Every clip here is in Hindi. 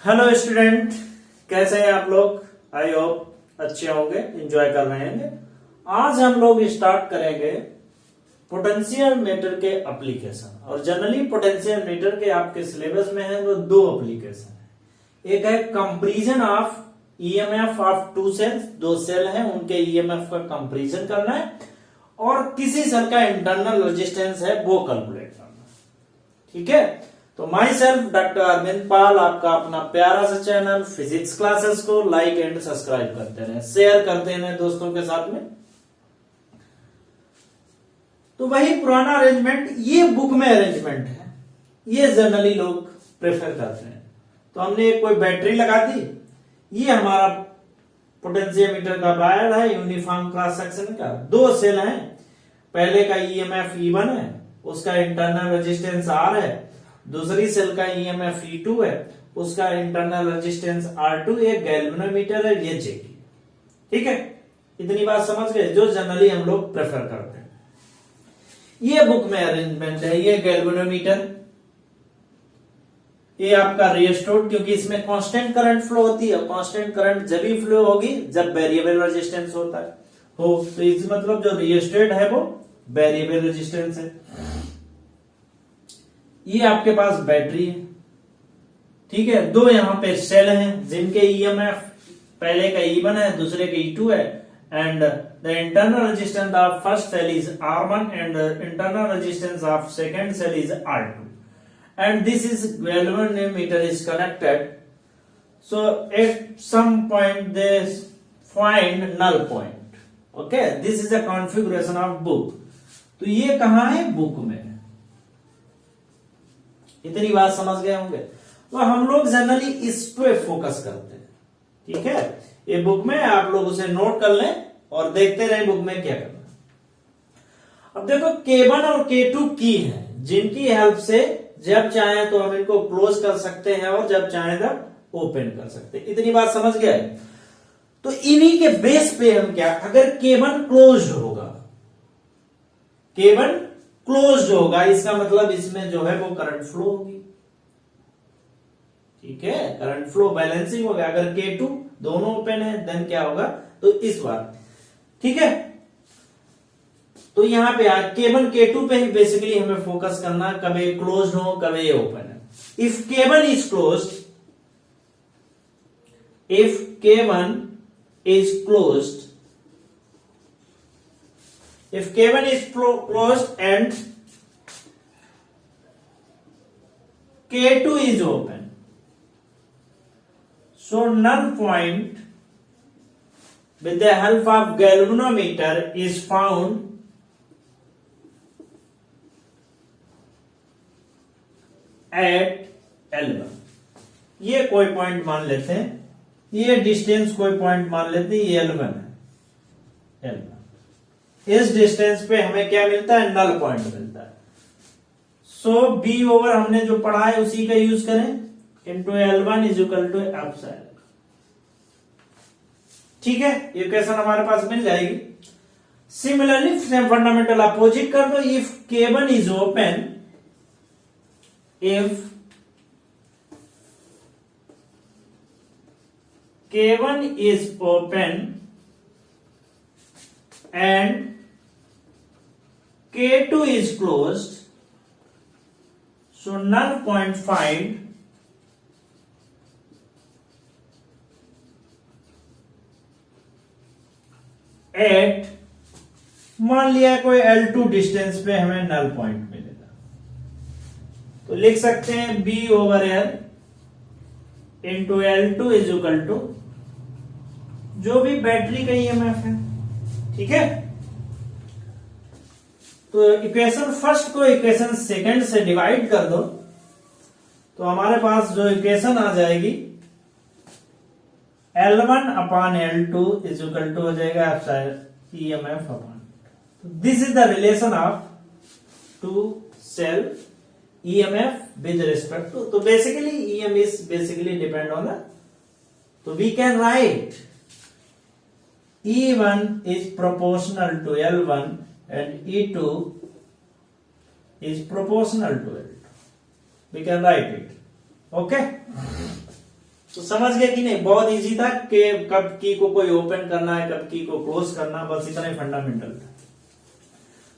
हेलो स्टूडेंट, कैसे हैं आप लोग। आई होप अच्छे होंगे, एंजॉय कर रहे हैं। आज हम लोग स्टार्ट करेंगे पोटेंशियल मीटर के एप्लीकेशन। और जनरली पोटेंशियल मीटर के आपके सिलेबस में है वो दो एप्लीकेशन है। एक है comparison of EMF of two cells, दो सेल हैं उनके ईएमएफ का कंपैरिजन करना है, और किसी सेल का इंटरनल रेजिस्टेंस है वो कैलकुलेट करना। ठीक है, तो माई सेल्फ डॉक्टर अरविंद पाल आपका अपना प्यारा सा चैनल फिजिक्स क्लासेस को लाइक एंड सब्सक्राइब करते रहे, शेयर करते रहे दोस्तों के साथ में। तो वही पुराना अरेंजमेंट, ये बुक में अरेंजमेंट है, ये जनरली लोग प्रेफर करते हैं। तो हमने कोई बैटरी लगा दी, ये हमारा पोटेंशियोमीटर का वायर है यूनिफॉर्म क्रॉस सेक्शन का, दो सेल हैं, पहले का ईएमएफ E1 है, उसका इंटरनल रेजिस्टेंस R है, दूसरी सेल का ईएमएफ E2 है, उसका इंटरनल रेजिस्टेंस R2, एक गैल्वेनोमीटर है, ये चेक किया। ठीक है, इतनी बात समझ गए, जो जनरली हम लोग प्रेफर करते हैं। ये बुक में अरेंजमेंट है, ये गैल्वेनोमीटर, ये आपका रिस्टोर्ड, क्योंकि इसमें कांस्टेंट करंट फ्लो होती है। कांस्टेंट करंट जब भी फ्लो होगी जब वेरिएबल रेजिस्टेंस होता है तो इस मतलब जो रिस्टोर्ड है वो वेरिएबल रेजिस्टेंस है। ये आपके पास बैटरी है, ठीक है, दो यहां पे सेल हैं जिनके ईएमएफ पहले का E1 है, दूसरे का E2 है, and the internal resistance of first cell is R1 and internal resistance of second cell is R2, and this is galvanometer is connected. So at some point they find null point. Okay, this is a configuration of book. तो ये कहां है, बुक में। इतनी बात समझ गए होंगे। तो हम लोग जनरली इस पे फोकस करते हैं। ठीक है, ये बुक में आप लोग उसे नोट कर लें और देखते रहे बुक में क्या करना। अब देखो K1 और K2 की है, जिनकी हेल्प से जब चाहे तो हम इनको क्लोज कर सकते हैं और जब चाहे तब ओपन कर सकते हैं। इतनी बात समझ गया है। तो इन्हीं के बेस पे हम क्या, अगर K1 क्लोज होगा, K1 क्लोज होगा, इसका मतलब इसमें जो है वो करंट फ्लो होगी। ठीक है, करंट फ्लो बैलेंसिंग होगा। अगर K2 दोनों ओपन है देन क्या होगा, तो इस बार। ठीक है, तो यहां पे K1 K2 पे ही बेसिकली हमें फोकस करना, कब ये क्लोज हो कब ये ओपन है। If K1 is closed, if K1 is closed, if K1 is closed and K2 is open, so null point with the help of galvanometer is found at L1। ये कोई पॉइंट मान लेते हैं, ये डिस्टेंस कोई पॉइंट मान लेते हैं, ये L1 है। L1 इस डिस्टेंस पे हमें क्या मिलता है, नल पॉइंट मिलता है। सो बी ओवर हमने जो पढ़ा है उसी का यूज करें, into L1 is equal to epsilon. ठीक है, इक्वेशन हमारे पास मिल जाएगी। सिमिलरली फंडामेंटल अपोजिट कर दो, if K1 is open, if K1 is open and K2 is closed, so null point find at, मान लिया कोई L2 डिस्टेंस पे हमें नल पॉइंट मिलेगा, तो लिख सकते हैं B over L into L2 is equal to जो भी बैटरी का ईएमएफ है। ठीक है, तो इक्वेशन फर्स्ट को इक्वेशन सेकंड से डिवाइड कर दो, तो हमारे पास जो इक्वेशन आ जाएगी L1 upon L2 is equal to हो जाएगा EMF upon. This is the relation of two cell EMF with respect to, तो basically EM is basically depend on the, so we can write E1 is proportional to L1 and E2 is proportional to L2. We can write it. Okay. तो समझ गए कि नहीं? बहुत इजी था कि कब की को कोई ओपन करना है, कब की को क्लोज करना, बस इतना ही फंडामेंटल था।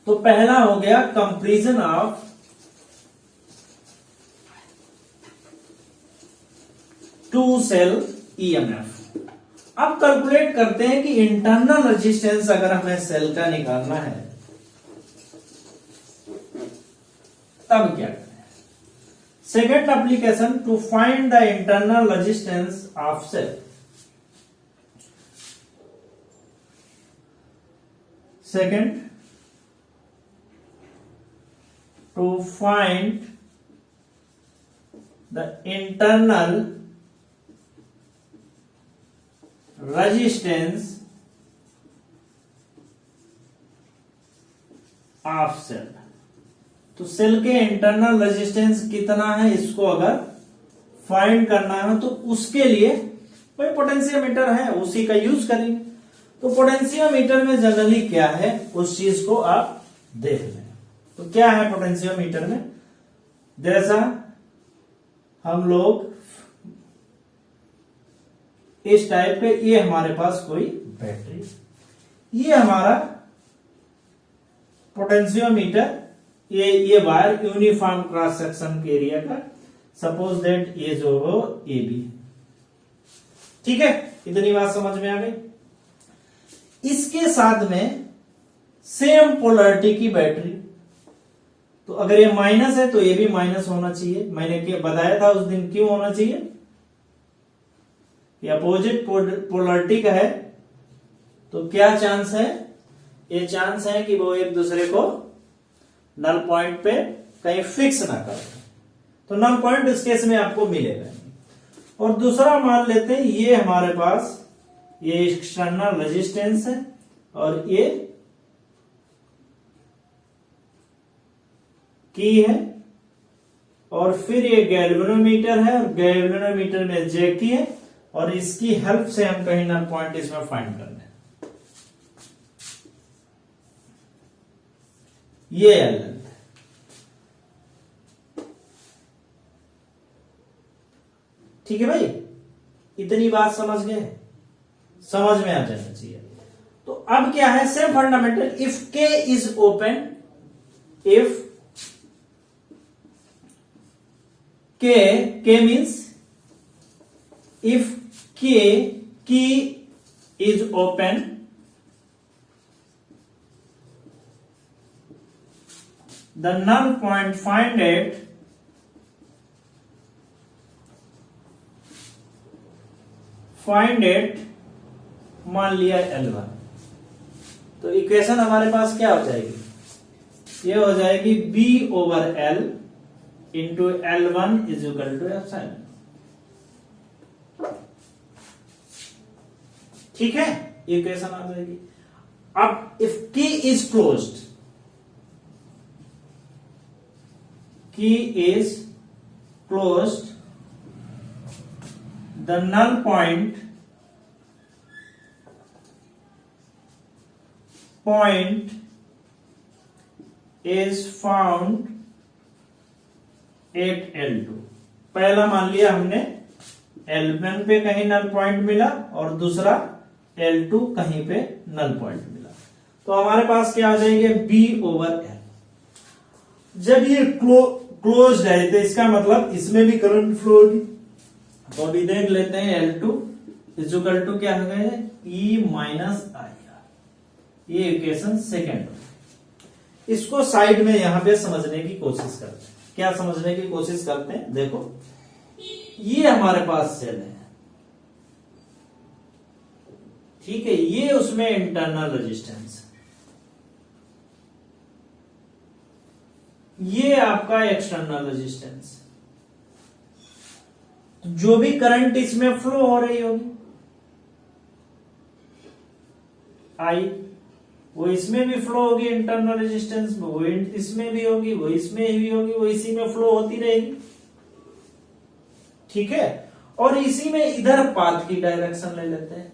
तो पहला हो गया comparison of two cell EMF. अब कैलकुलेट करते हैं कि इंटरनल रेजिस्टेंस अगर हमें सेल का निकालना है तब क्या करें। Second application, to find the internal resistance of cell. Second, to find the internal resistance of cell. तो सेल के इंटरनल रेजिस्टेंस कितना है इसको अगर फाइंड करना है तो उसके लिए कोई पोटेंशियोमीटर है उसी का यूज करेंगे। तो पोटेंशियोमीटर में जनरली क्या है उस चीज को आप देख लें। तो क्या है पोटेंशियोमीटर में, जैसा हम लोग इस टाइप पे, ये हमारे पास कोई बैटरी, ये हमारा पोटेंशियोमीटर, ये वायर यूनिफॉर्म क्रॉस सेक्शन के एरिया का, सपोज दैट ये जो हो ए बी। ठीक है, इतनी बात समझ में आ गई। इसके साथ में सेम पोलैरिटी की बैटरी, तो अगर ये माइनस है तो ये भी माइनस होना चाहिए। मैंने क्या बताया था उस दिन, क्यों होना चाहिए? ये अपोजिट पोलैरिटी का है तो क्या चांस है, ये चांस है कि वो एक दूसरे को नल पॉइंट पे कहीं फिक्स ना कर, तो नल पॉइंट इस केस में आपको मिलेगा। और दूसरा मान लेते हैं ये हमारे पास ये एक्सटर्नल रेजिस्टेंस है और ये की है, और फिर ये गैल्वेनोमीटर है और गैल्वेनोमीटर में जे की है, और इसकी हेल्प से हम कहीं नल पॉइंट इसमें फाइंड कर लें। ये एल लेंथ, ठीक है भाई, इतनी बात समझ गए? समझ में आ जाना चाहिए। तो अब क्या है, सेम फंडामेंटल, इफ के इज ओपन, इफ के means if key is open, the null point find at मान लिया L1, तो इक्वेशन हमारे पास क्या हो जाएगी, ये हो जाएगी B/L into L1 is equal to epsilon. ठीक है, ये इक्वेशन आ जाएगी। अब if key is closed, key is closed, the null point is found at L2। पहला मान लिया हमने L1 पे कहीं नल पॉइंट मिला और दूसरा L2 कहीं पे नल पॉइंट मिला, तो हमारे पास क्या आ जाएंगे B/L। जब ये क्लोज्ड है तो इसका मतलब इसमें भी करंट फ्लो होगी, तो अभी देख लेते हैं L2 इज इक्वल टू क्या हो गया, E-IR। ये इक्वेशन सेकेंड। इसको साइड में यहां पे समझने की कोशिश करते हैं। क्या समझने की कोशिश करते हैं, देखो ये हमारे पास सेल है, ठीक है, ये उसमें इंटरनल रेजिस्टेंस, ये आपका एक्सटर्नल रेजिस्टेंस। तो जो भी करंट इसमें फ्लो हो रही होगी आई, वो इसमें भी फ्लो होगी इंटरनल रेजिस्टेंस में, वो इसमें भी होगी, वो इसमें भी होगी, वो इसी में फ्लो होती रहेगी। ठीक है, और इसी में इधर पाथ की डायरेक्शन ले लेते हैं,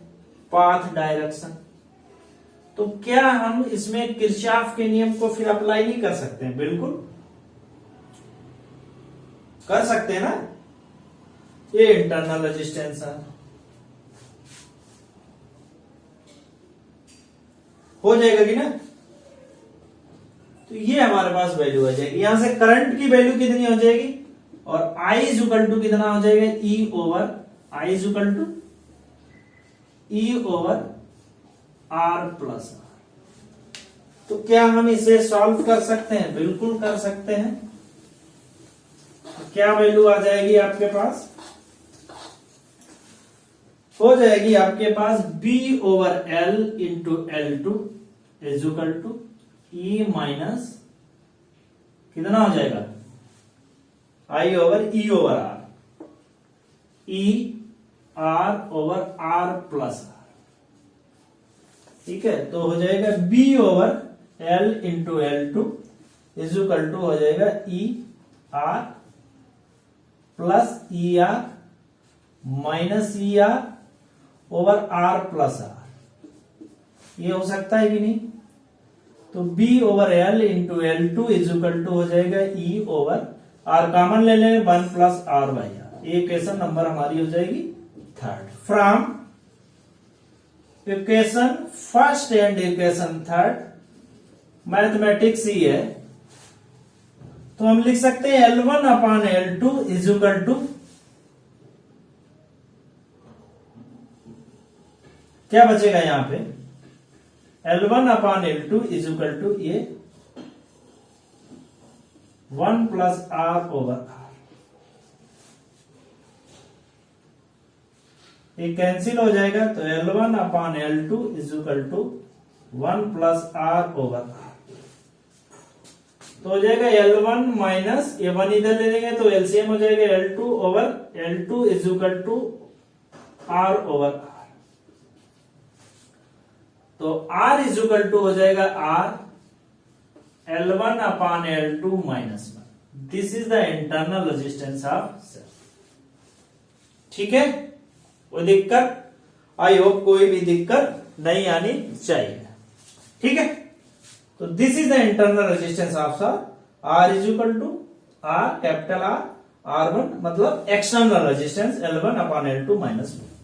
पाथ डायरेक्शन। तो क्या हम इसमें किरचॉफ के नियम को फिर अप्लाई नहीं कर सकते हैं? बिल्कुल कर सकते हैं ना। ये इंटरनल रेजिस्टेंस है। हो जाएगा कि ना? तो ये हमारे पास वैल्यू आ जाएगी। यहां से करंट की वैल्यू कितनी हो जाएगी, और I इज इक्वल टू कितना हो जाएगा, E over I is equal to E over R plus R। तो क्या हम इसे सॉल्व कर सकते हैं? बिल्कुल कर सकते हैं। तो क्या वैल्यू आ जाएगी आपके पास? हो जाएगी आपके पास B over L into L2 is equal to E minus कितना हो जाएगा, I over E over R, E R over R plus R। ठीक है, तो हो जाएगा B over L into L2 is equal to हो जाएगा E R plus E R minus E R over R plus R। ये हो सकता है कि नहीं? तो B over L into L2 is equal to हो जाएगा E ओवर R, कॉमन ले लेंगे 1 plus R by R। Equation number हमारी हो जाएगी third. From equation first and equation third mathematics ही है, तो हम लिख सकते हैं L1 upon L2 is equal to क्या बचेगा यहां पे, L1 upon L2 is equal to ये 1 प्लस R ओवर R। ये कैंसिल हो जाएगा, तो L1 upon L2 is equal to 1 plus R over R। तो हो जाएगा L1 माइनस ये 1 इधर ले लेंगे तो एलसीएम हो जाएगा L2 over L2 is equal to R over R। तो R इज इक्वल टू हो जाएगा R L1 upon L2 minus 1। This is the internal resistance of cell. ठीक है, कोई दिक्कत? आई होप कोई भी दिक्कत नहीं आनी चाहिए। ठीक है, तो this is the internal resistance of cell. R is equal to R capital R R1 मतलब external resistance L1 upon L2 minus 1।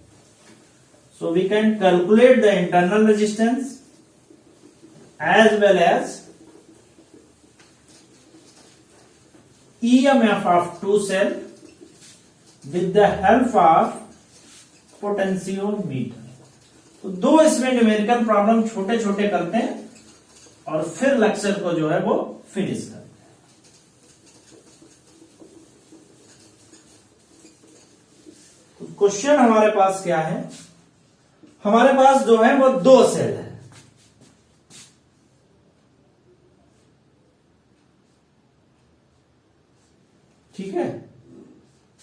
So we can calculate the internal resistance as well as EMF of two cell with the help of potentiometer। तो दो इसमें न्यूमेरिकल प्रॉब्लम छोटे छोटे करते हैं और फिर लेक्चर को जो है वो फिनिश करते हैं। तो क्वेश्चन हमारे पास क्या है, हमारे पास जो है वो दो सेल है। ठीक है,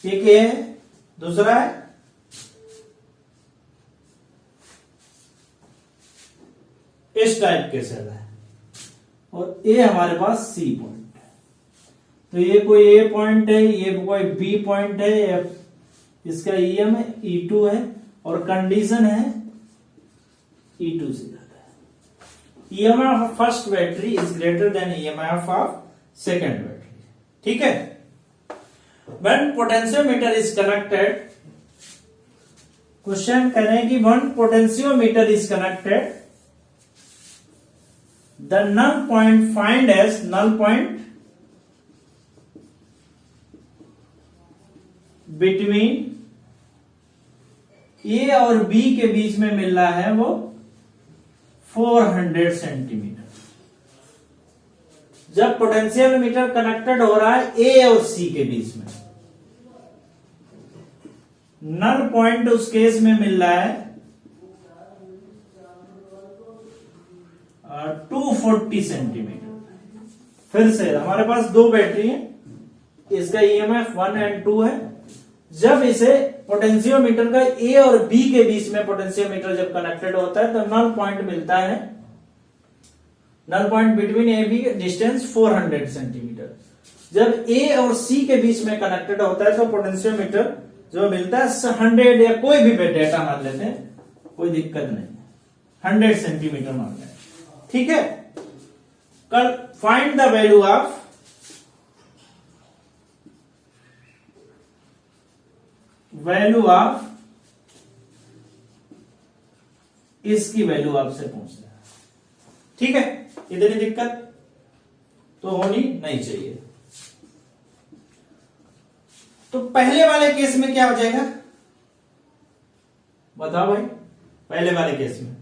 एक ये है, दूसरा है इस टाइप के सेल है, और ये हमारे पास सी पॉइंट है। तो ये कोई ए पॉइंट है, ये कोई बी पॉइंट है, इसका ईएम है E2 है, और कंडीशन है E2 से ज्यादा है। EMF of first battery is greater than EMF of second battery। ठीक है, when potentiometer is connected, question कह रहे हैं कि when potentiometer is connected, the null point find as null point between A और B के बीच में मिल रहा है वो 400 सेंटीमीटर। जब पोटेंशियल मीटर कनेक्टेड हो रहा है ए और सी के बीच में, नल पॉइंट उस केस में मिल रहा है 240 सेंटीमीटर। फिर से हमारे पास दो बैटरी है, इसका ईएमएफ 1 और 2 है। जब इसे पोटेंशियोमीटर का ए और बी के बीच में पोटेंशियोमीटर जब कनेक्टेड होता है तो नल पॉइंट मिलता है, null point between A B distance 400 centimetre. जब ए और सी के बीच में कनेक्टेड होता है तो पोटेंशियोमीटर जो मिलता है 100 या कोई भी डेटा मान लेते हैं, कोई दिक्कत नहीं, 100 सेंटीमीटर मान लें। ठीक है, कल find the value of value of इसकी वैल्यू आपसे पूछ रहा है। ठीक है, इतनी दिक्कत तो होनी नहीं चाहिए। तो पहले वाले केस में क्या हो जाएगा बताओ भाई। पहले वाले केस में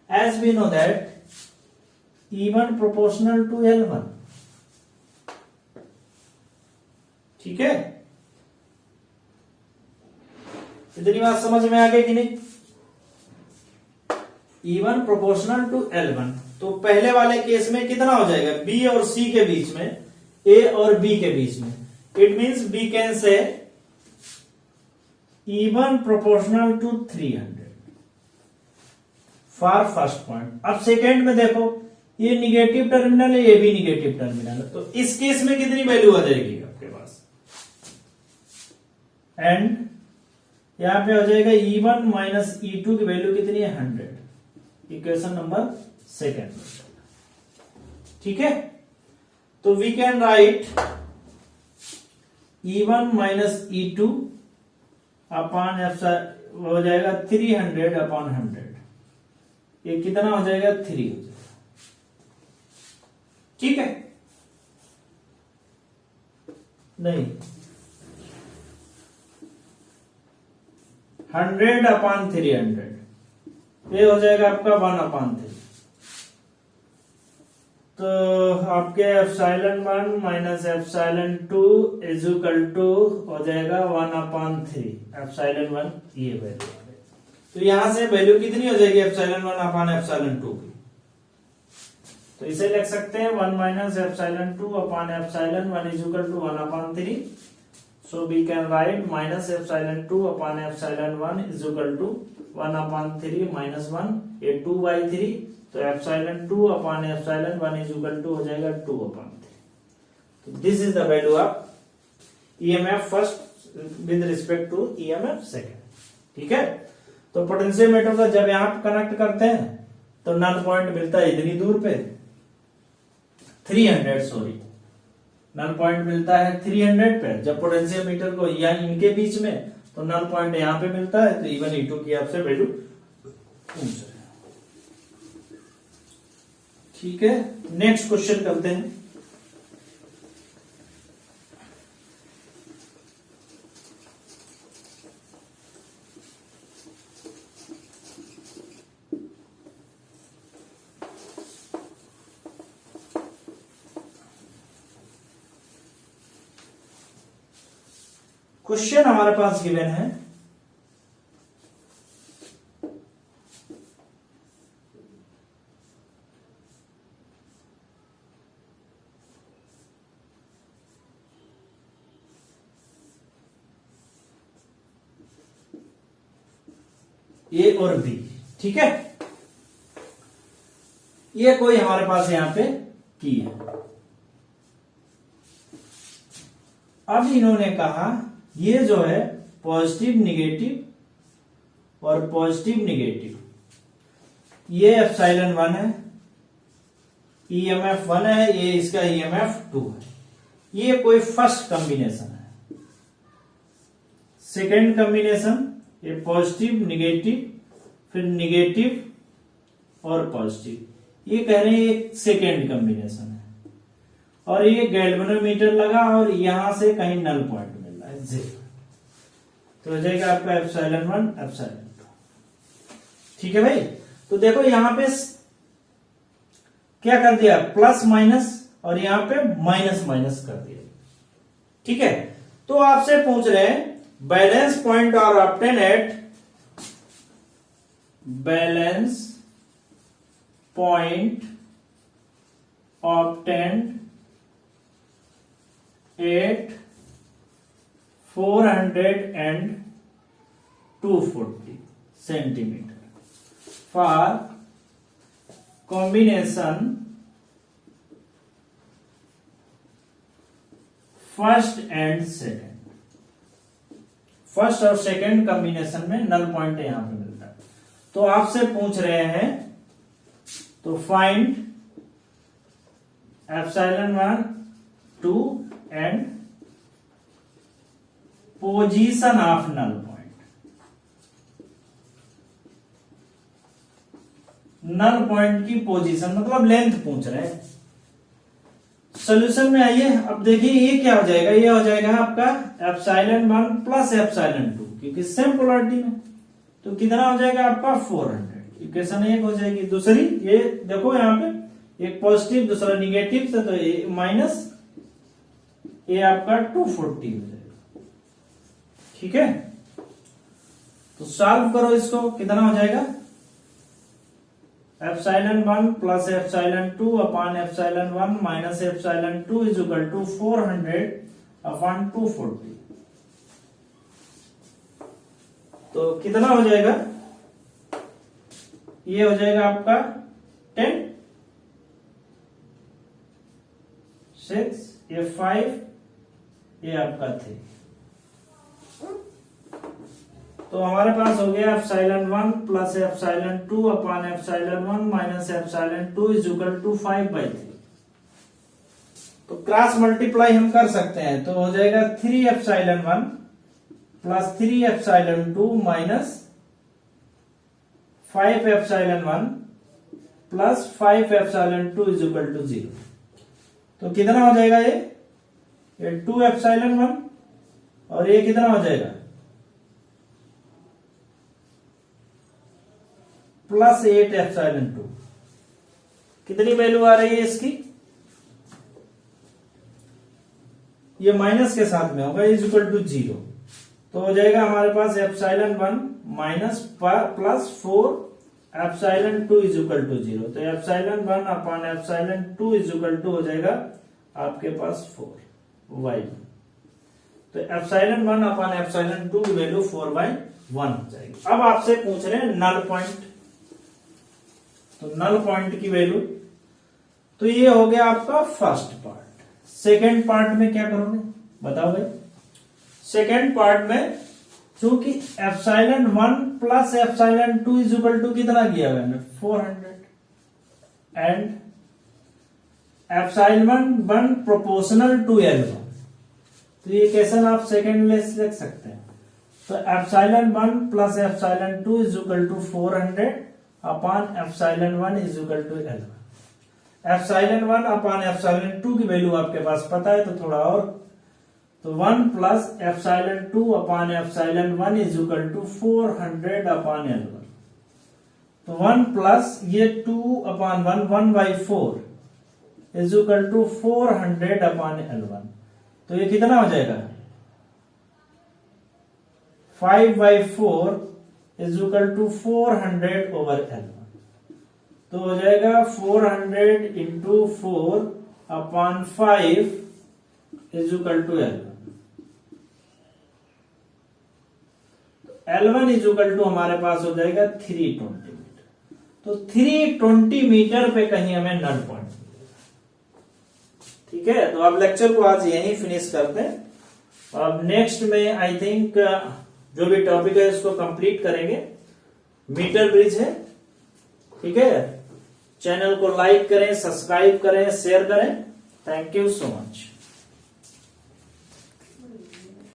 as we know that E1 proportional to L1, ठीक है, इतनी बात समझ में आ गई कि नहीं। E1 प्रोपोर्शनल टू L1, तो पहले वाले केस में कितना हो जाएगा, B और C के बीच में, A और B के बीच में। इट मींस B कैन से E1 proportional to 300 for first point. अब सेकेंड में देखो, ये निगेटिव टर्मिनल है, ये भी निगेटिव टर्मिनल है, तो इस केस में कितनी वैल्यू आ जाएगी आपके पास, एंड यहां पे हो जाएगा E1 माइनस E2 की वैल्यू कितनी है 100। इक्वेशन नंबर सेकेंड, ठीक है। तो we can write E1 minus E2 upon हो जाएगा 300 अपॉन 100। ये कितना हो जाएगा 3 हो जाएगा, ठीक है। नहीं, 100 अपॉन 300, ये हो जाएगा आपका 1 अपॉन 3। तो आपके epsilon 1 minus epsilon 2 is equal to हो जाएगा 1 अपॉन 3 एप्सिलॉन 1, ये वैल्यू। तो यहां से वैल्यू कितनी हो जाएगी एप्सिलॉन 1 अपॉन एप्सिलॉन 2 की, तो इसे लिख सकते हैं 1 minus epsilon 2 upon epsilon 1 is equal to 1 upon 3। So we can write minus epsilon 2 upon epsilon 1 is equal to 1 upon 3 minus 1, ये 2/3। तो epsilon 2 upon epsilon 1 is equal to हो जाएगा 2 अपॉन 3। तो this is the value of EMF first with respect to EMF second, ठीक है। तो पोटेंशियोमीटर को जब यहां पे कनेक्ट करते हैं तो नल पॉइंट मिलता है इतनी दूर पे 300, सॉरी, नल पॉइंट मिलता है 300 पे। जब पोटेंशियोमीटर को यहाँ इनके बीच में, तो नल पॉइंट यहां पे मिलता है। तो E1 E2 की आपसे वैल्यू पूछ रहे हैं, ठीक है। नेक्स्ट क्वेश्चन करते हैं। क्वेश्चन हमारे पास गिवन है, ए और बी, ठीक है। ये कोई हमारे पास यहां पे की है। अब इन्होंने कहा ये जो है पॉजिटिव निगेटिव और पॉजिटिव निगेटिव, ये एप्सिलॉन 1 है, ईएमएफ 1 है, ये इसका ईएमएफ 2 है। ये कोई फर्स्ट कॉम्बिनेशन है। सेकेंड कॉम्बिनेशन, ये पॉजिटिव निगेटिव, फिर निगेटिव और पॉजिटिव, ये कह रहे हैं एक सेकेंड कॉम्बिनेशन है। और ये गैल्वेनोमीटर लगा और यहां से कहीं नल पॉइंट मिल रहा है 0, तो हो जाएगा आपका एप्सिलॉन 1 एप्सिलॉन 2, ठीक है भाई। तो देखो यहां पे क्या कर दिया, प्लस माइनस, और यहां पे माइनस माइनस कर दिया, ठीक है। तो आपसे पूछ रहे हैं balance point are obtain at, balance point obtained at 400 and 240 centimetre for combination first and second. First और सेकेंड कॉम्बिनेशन में नल पॉइंट यहां पे मिलता है। तो आपसे पूछ रहे हैं, तो find epsilon 1 2 and position of null point. Null point की पोजीशन मतलब लेंथ पूछ रहे हैं। सोल्यूशन में आइए, अब देखिए ये क्या हो जाएगा, ये हो जाएगा आपका ε1 प्लस ε2, क्योंकि सेम पोलरिटी में, तो कितना हो जाएगा आपका 400। इक्वेशन एक हो जाएगी। दूसरी ये देखो यहाँ पे एक पॉजिटिव दूसरा निगेटिव से, तो ये माइनस, ये आपका 240 हो जाएगा। ठीक है, तो सॉल्व करो इसको, कितना हो जाएगा ε1 plus ε2 upon ε1 minus ε2 is equal to 400 upon 240। तो कितना हो जाएगा, ये हो जाएगा आपका 10, 6, ये 5, ये आपका 3। तो हमारे पास हो गया ε1 plus ε2 upon ε1 minus ε2 is equal to 5/3। तो क्रॉस मल्टीप्लाई हम कर सकते हैं, तो हो जाएगा 3ε1 plus 3ε2 minus 5ε1 plus 5ε2 is equal to 0। तो कितना हो जाएगा ये 2ε1 और ये कितना हो जाएगा प्लस 8ε2। कितनी वैल्यू आ रही है इसकी, ये माइनस के साथ में होगा, इज इक्वल टू 0। तो हो जाएगा हमारे पास ε1 minus plus 4ε2 is equal to 0। तो ε1 अपॉन ε2 इज इक्वल टू हो जाएगा आपके पास 4/1। तो ε1 अपॉन ε2 की वैल्यू 4/1 हो जाएगी। अब आपसे पूछ रहे हैं नल पॉइंट, तो नल पॉइंट की वैल्यू, तो ये हो गया आपका फर्स्ट पार्ट। सेकेंड पार्ट में क्या करोगे बताओ भाई। सेकेंड पार्ट में चूंकि ε1 प्लस ε2 इज इक्वल टू कितना किया मैंने 400 एंड ε1 प्रोपोर्शनल टू L1, तो ये क्वेश्चन आप सेकेंड लेस लिख सकते हैं। तो ε1 plus ε2 is equal to 400 upon ε1 is equal to L1। ε1 upon ε2 की वैल्यू आपके पास पता है, तो थोड़ा और, तो 1 plus ε2 upon ε1 is equal to 400 upon L1। तो 1 प्लस ये 2 upon 1/4 is equal to 400 upon L1। तो ये कितना हो जाएगा 5/4 is equal to 400 over L1। तो हो जाएगा 400 into 4 upon 5 is equal to L1। L1 is equal to हमारे पास हो जाएगा 320 मीटर। तो 320 मीटर पे कहीं हमें नल पॉइंट मिलेगा। ठीक है, तो अब लेक्चर को आज यहीं फिनिश करते हैं। अब नेक्स्ट में आई थिंक जो भी टॉपिक है इसको कंप्लीट करेंगे। मीटर ब्रिज है, ठीक है। चैनल को लाइक करें, सब्सक्राइब करें, शेयर करें। Thank you so much.